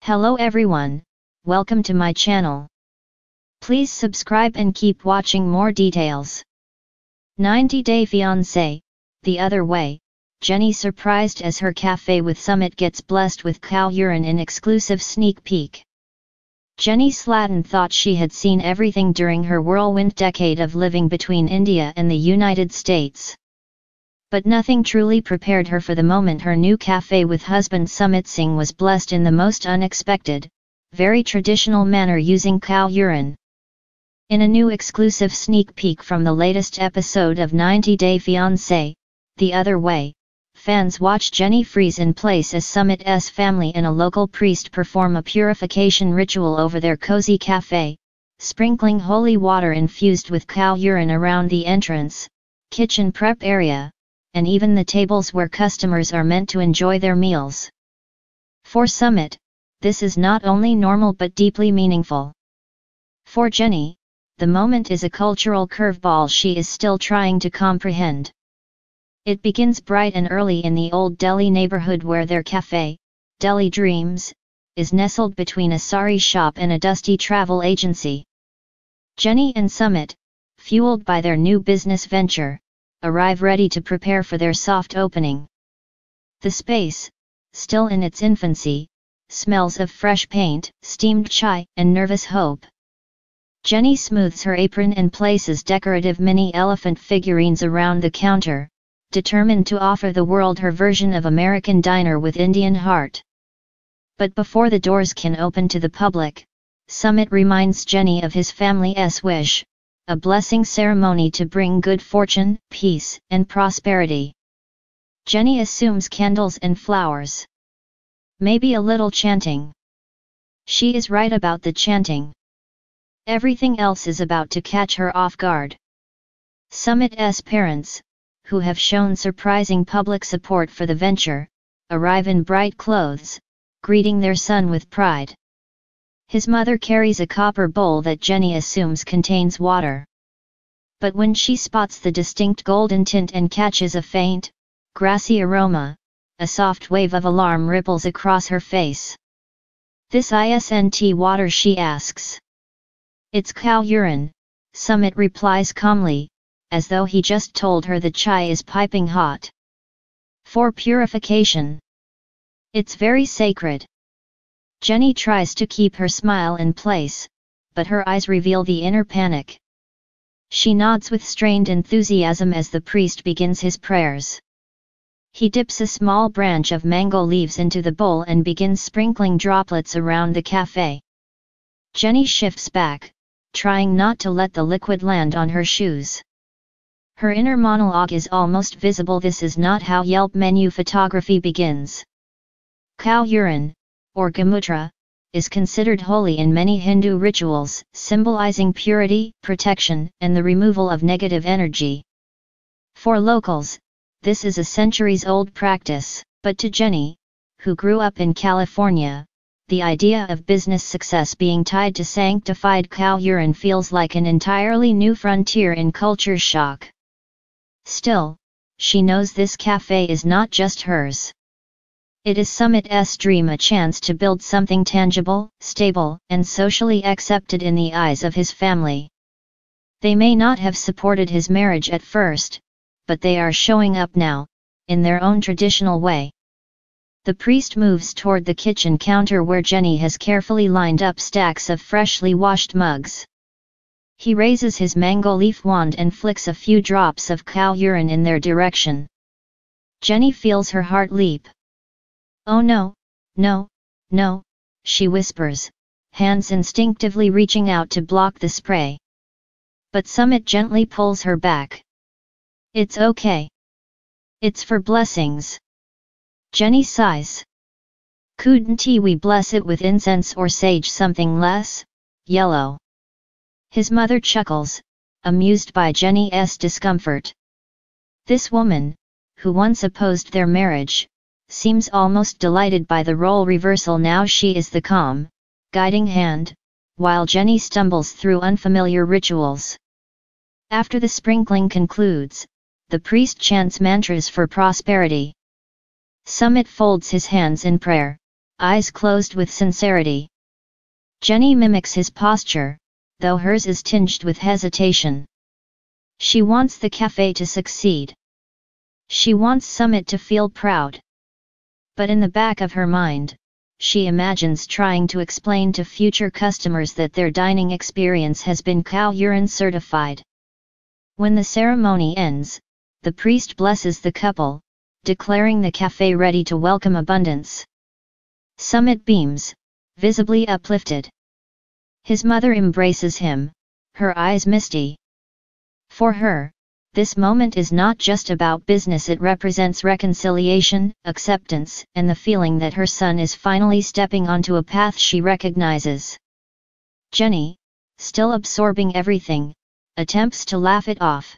Hello everyone, welcome to my channel. Please subscribe and keep watching more details. 90 Day Fiancé, the other way, Jennie surprised as her cafe with Summit gets blessed with cow urine in exclusive sneak peek. Jennie Slatin thought she had seen everything during her whirlwind decade of living between India and the United States. But nothing truly prepared her for the moment her new cafe with husband Sumit Singh was blessed in the most unexpected, very traditional manner using cow urine. In a new exclusive sneak peek from the latest episode of 90 Day Fiancé, The Other Way, fans watch Jennie freeze in place as Summit's family and a local priest perform a purification ritual over their cozy cafe, sprinkling holy water infused with cow urine around the entrance, kitchen prep area, and even the tables where customers are meant to enjoy their meals. For Summit, this is not only normal but deeply meaningful. For Jennie, the moment is a cultural curveball she is still trying to comprehend. It begins bright and early in the old Delhi neighborhood where their cafe, Delhi Dreams, is nestled between a sari shop and a dusty travel agency. Jennie and Summit, fueled by their new business venture, arrive ready to prepare for their soft opening. The space, still in its infancy, smells of fresh paint, steamed chai, and nervous hope. Jennie smooths her apron and places decorative mini elephant figurines around the counter, determined to offer the world her version of American diner with Indian heart. But before the doors can open to the public, Summit reminds Jennie of his family's wish, a blessing ceremony to bring good fortune, peace, and prosperity. Jennie assumes candles and flowers. Maybe a little chanting. She is right about the chanting. Everything else is about to catch her off guard. Summit's parents, who have shown surprising public support for the venture, arrive in bright clothes, greeting their son with pride. His mother carries a copper bowl that Jennie assumes contains water. But when she spots the distinct golden tint and catches a faint, grassy aroma, a soft wave of alarm ripples across her face. "This isn't water?" she asks. "It's cow urine," Summit replies calmly, as though he just told her the chai is piping hot. "For purification. It's very sacred." Jennie tries to keep her smile in place, but her eyes reveal the inner panic. She nods with strained enthusiasm as the priest begins his prayers. He dips a small branch of mango leaves into the bowl and begins sprinkling droplets around the cafe. Jennie shifts back, trying not to let the liquid land on her shoes. Her inner monologue is almost visible. This is not how Yelp menu photography begins. Cow urine, or Gomutra, is considered holy in many Hindu rituals, symbolizing purity, protection, and the removal of negative energy. For locals, this is a centuries-old practice, but to Jennie, who grew up in California, the idea of business success being tied to sanctified cow urine feels like an entirely new frontier in culture shock. Still, she knows this cafe is not just hers. It is Summit's dream, a chance to build something tangible, stable, and socially accepted in the eyes of his family. They may not have supported his marriage at first, but they are showing up now, in their own traditional way. The priest moves toward the kitchen counter where Jennie has carefully lined up stacks of freshly washed mugs. He raises his mango leaf wand and flicks a few drops of cow urine in their direction. Jennie feels her heart leap. "Oh no, no, no," she whispers, hands instinctively reaching out to block the spray. But Summit gently pulls her back. "It's okay. It's for blessings." Jennie sighs. "Couldn't we bless it with incense or sage, something less yellow?" His mother chuckles, amused by Jennie's discomfort. This woman, who once opposed their marriage, seems almost delighted by the role reversal. Now she is the calm, guiding hand, while Jennie stumbles through unfamiliar rituals. After the sprinkling concludes, the priest chants mantras for prosperity. Summit folds his hands in prayer, eyes closed with sincerity. Jenny mimics his posture, though hers is tinged with hesitation. She wants the cafe to succeed. She wants Summit to feel proud. But in the back of her mind, she imagines trying to explain to future customers that their dining experience has been cow urine certified. When the ceremony ends, the priest blesses the couple, declaring the cafe ready to welcome abundance. Summit beams, visibly uplifted. His mother embraces him, her eyes misty. For her, this moment is not just about business, it represents reconciliation, acceptance, and the feeling that her son is finally stepping onto a path she recognizes. Jenny, still absorbing everything, attempts to laugh it off.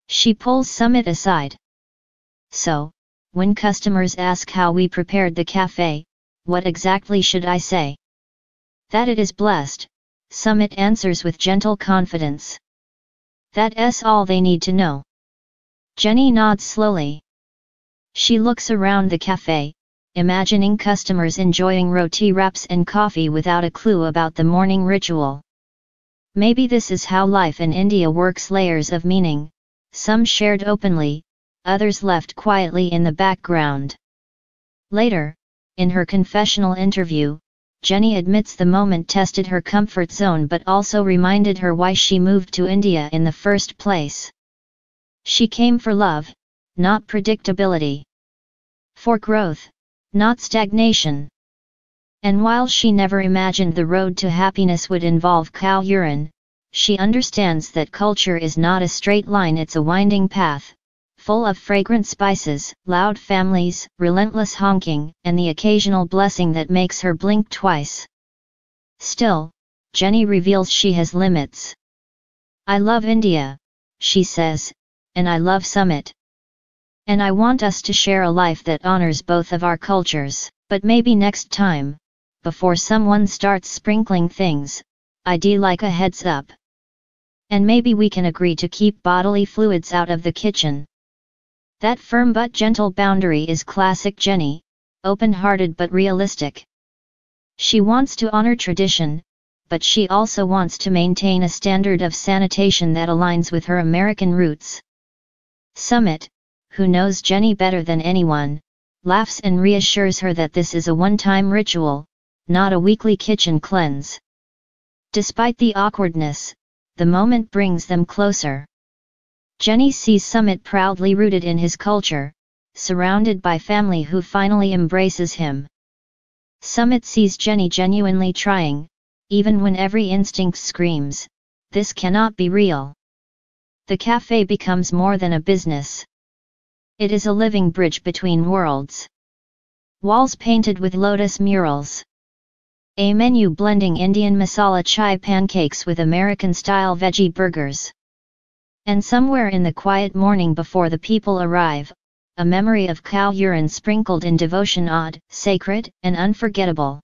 She pulls Summit aside. So, when customers ask how we prepared the cafe, what exactly should I say? That it is blessed, Summit answers with gentle confidence. That's all they need to know. Jenny nods slowly. She looks around the cafe, imagining customers enjoying roti wraps and coffee without a clue about the morning ritual. Maybe this is how life in India works, layers of meaning, some shared openly, others left quietly in the background. Later, in her confessional interview, Jenny admits the moment tested her comfort zone but also reminded her why she moved to India in the first place. She came for love, not predictability. For growth, not stagnation. And while she never imagined the road to happiness would involve cow urine, she understands that culture is not a straight line, it's a winding path, full of fragrant spices, loud families, relentless honking, and the occasional blessing that makes her blink twice. Still, Jenny reveals she has limits. I love India, she says, and I love Summit. And I want us to share a life that honors both of our cultures, but maybe next time, before someone starts sprinkling things, I'd like a heads up. And maybe we can agree to keep bodily fluids out of the kitchen. That firm but gentle boundary is classic Jenny, open-hearted but realistic. She wants to honor tradition, but she also wants to maintain a standard of sanitation that aligns with her American roots. Summit, who knows Jenny better than anyone, laughs and reassures her that this is a one-time ritual, not a weekly kitchen cleanse. Despite the awkwardness, the moment brings them closer. Jenny sees Summit proudly rooted in his culture, surrounded by family who finally embraces him. Summit sees Jenny genuinely trying, even when every instinct screams, this cannot be real. The cafe becomes more than a business. It is a living bridge between worlds. Walls painted with lotus murals. A menu blending Indian masala chai pancakes with American-style veggie burgers. And somewhere in the quiet morning before the people arrive, a memory of cow urine sprinkled in devotion, odd, sacred, and unforgettable.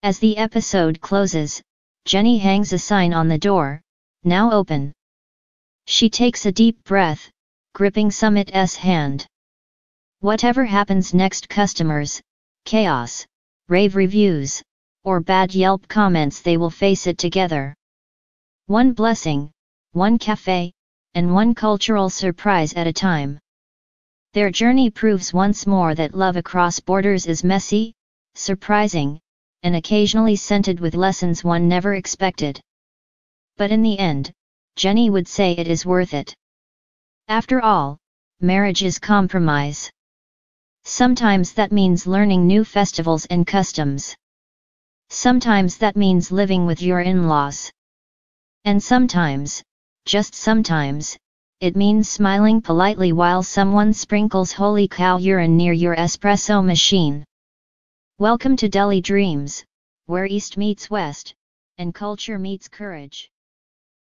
As the episode closes, Jenny hangs a sign on the door, now open. She takes a deep breath, gripping Summit's hand. Whatever happens next, customers, chaos, rave reviews, or bad Yelp comments, they will face it together. One blessing, one cafe, and one cultural surprise at a time. Their journey proves once more that love across borders is messy, surprising, and occasionally scented with lessons one never expected. But in the end, Jenny would say it is worth it. After all, marriage is compromise. Sometimes that means learning new festivals and customs. Sometimes that means living with your in-laws. And sometimes, just sometimes, it means smiling politely while someone sprinkles holy cow urine near your espresso machine. Welcome to Delhi Dreams, where East meets West, and culture meets courage.